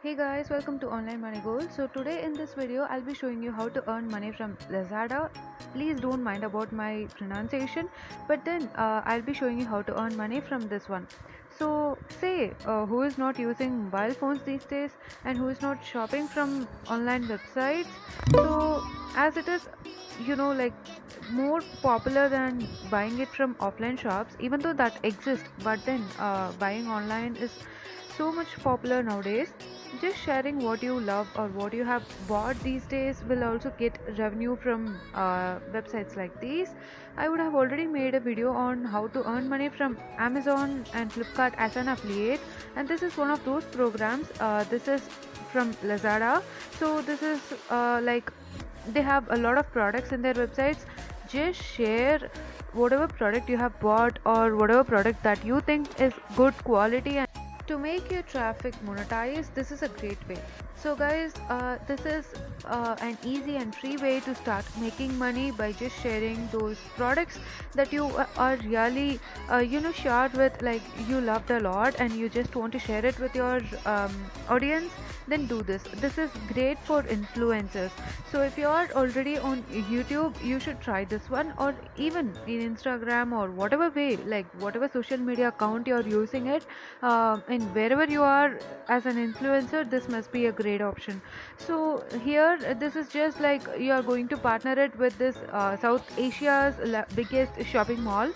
Hey guys, welcome to Online Money Goals. So today in this video, I'll be showing you how to earn money from Lazada. Please don't mind about my pronunciation, but then I'll be showing you how to earn money from this one. So say who is not using mobile phones these days and who is not shopping from online websites. So as it is, like more popular than buying it from offline shops, even though that exists, but then buying online is so much popular nowadays. Just sharing what you love or what you have bought these days will also get revenue from websites like these. I would have already made a video on how to earn money from Amazon and Flipkart as an affiliate, and this is one of those programs. This is from Lazada. So this is like they have a lot of products in their websites. Just share whatever product you have bought or whatever product that you think is good quality. To make your traffic monetize, this is a great way. So guys, this is an easy and free way to start making money by just sharing those products that you are really sure with, like you loved a lot and you just want to share it with your audience. Then do this is great for influencers. So if you are already on YouTube, you should try this one, or even in Instagram or whatever way, like whatever social media account you're using it, and wherever you are as an influencer, this must be a great option. So here this is just like you are going to partner it with this South Asia's biggest shopping mall.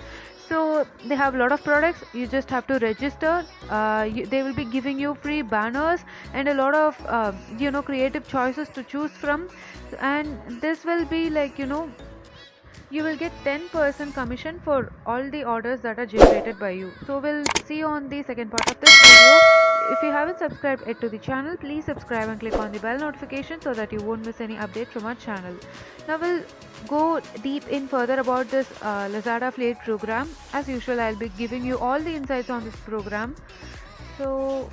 So they have a lot of products. You just have to register. They will be giving you free banners and a lot of creative choices to choose from. And this will be like, you will get 10% commission for all the orders that are generated by you. So we'll see you on the second part of this video. If you haven't subscribed yet to the channel, please subscribe and click on the bell notification so that you won't miss any update from our channel. Now we'll go deep in further about this Lazada affiliate program. As usual, I'll be giving you all the insights on this program. So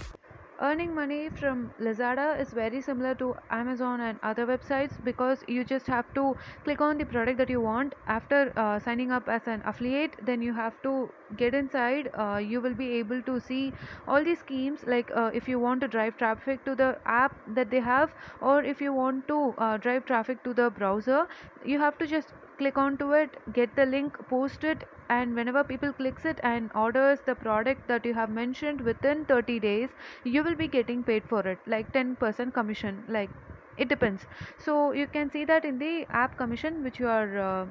earning money from Lazada is very similar to Amazon and other websites, because you just have to click on the product that you want. After signing up as an affiliate, then you have to get inside. You will be able to see all these schemes, like if you want to drive traffic to the app that they have, or if you want to drive traffic to the browser, you have to just click onto it, get the link, post it, and whenever people clicks it and orders the product that you have mentioned within 30 days, you will be getting paid for it, like 10% commission. Like it depends. So you can see that in the app commission which you are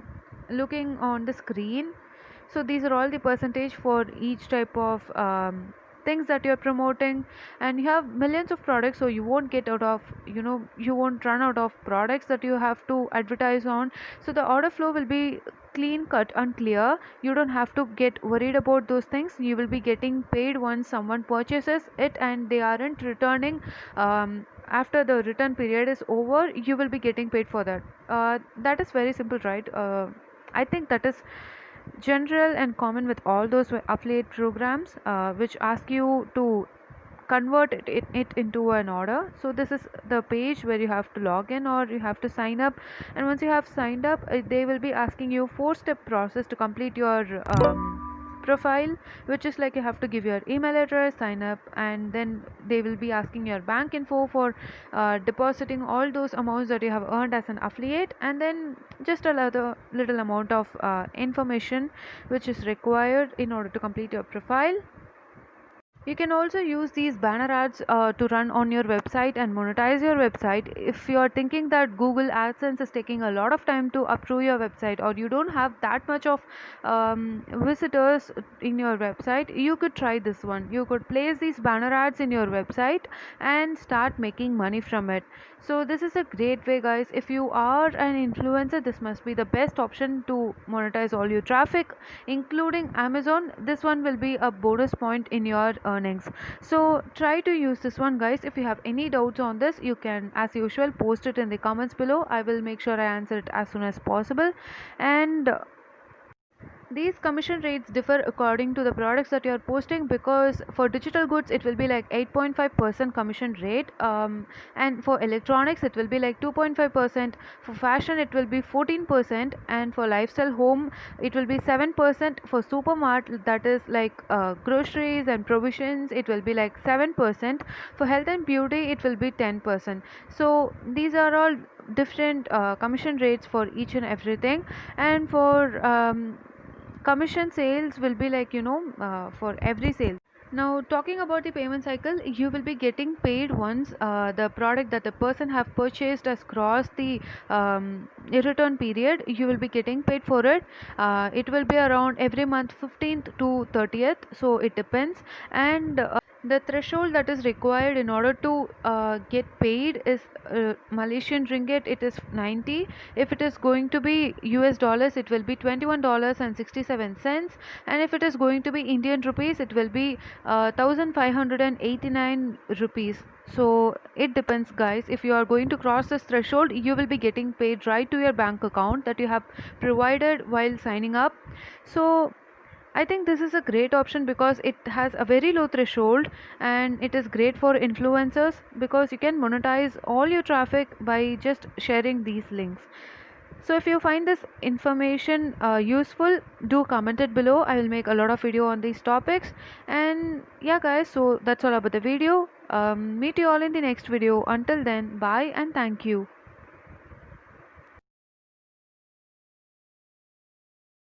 looking on the screen. So these are all the percentage for each type of things that you're promoting. And you have millions of products, so you won't get out of, you won't run out of products that you have to advertise on. So the order flow will be clean cut and clear. You don't have to get worried about those things. You will be getting paid once someone purchases it and they aren't returning. After the return period is over, you will be getting paid for that. That is very simple, right? I think that is general and common with all those affiliate programs, which ask you to convert it into an order. So this is the page where you have to log in or you have to sign up. And once you have signed up, they will be asking you 4-step process to complete your profile, which is like you have to give your email address, sign up, and then they will be asking your bank info for depositing all those amounts that you have earned as an affiliate, and then just a little amount of information which is required in order to complete your profile. You can also use these banner ads to run on your website and monetize your website. If you are thinking that Google AdSense is taking a lot of time to approve your website, or you don't have that much of visitors in your website, you could try this one. You could place these banner ads in your website and start making money from it. So this is a great way, guys. If you are an influencer, this must be the best option to monetize all your traffic, including Amazon. This one will be a bonus point in your earnings. So try to use this one, guys. If you have any doubts on this, you can, as usual, post it in the comments below. I will make sure I answer it as soon as possible. And These commission rates differ according to the products that you are posting, because for digital goods it will be like 8.5% commission rate, and for electronics it will be like 2.5%, for fashion it will be 14%, and for lifestyle home it will be 7%, for supermart, that is like groceries and provisions, it will be like 7%, for health and beauty it will be 10%. So these are all different commission rates for each and everything. And for commission sales will be like, for every sale. Now, talking about the payment cycle, you will be getting paid once the product that the person have purchased has crossed the return period. You will be getting paid for it. It will be around every month 15th to 30th, so it depends. And the threshold that is required in order to get paid is Malaysian ringgit, it is 90. If it is going to be US dollars, it will be $21.67. And if it is going to be Indian rupees, it will be 1589 rupees. So it depends, guys. If you are going to cross this threshold, you will be getting paid right to your bank account that you have provided while signing up. So I think this is a great option because it has a very low threshold, and it is great for influencers because you can monetize all your traffic by just sharing these links. So if you find this information useful, do comment it below. I will make a lot of video on these topics. And yeah, guys, so that's all about the video. Meet you all in the next video. Until then, bye and thank you.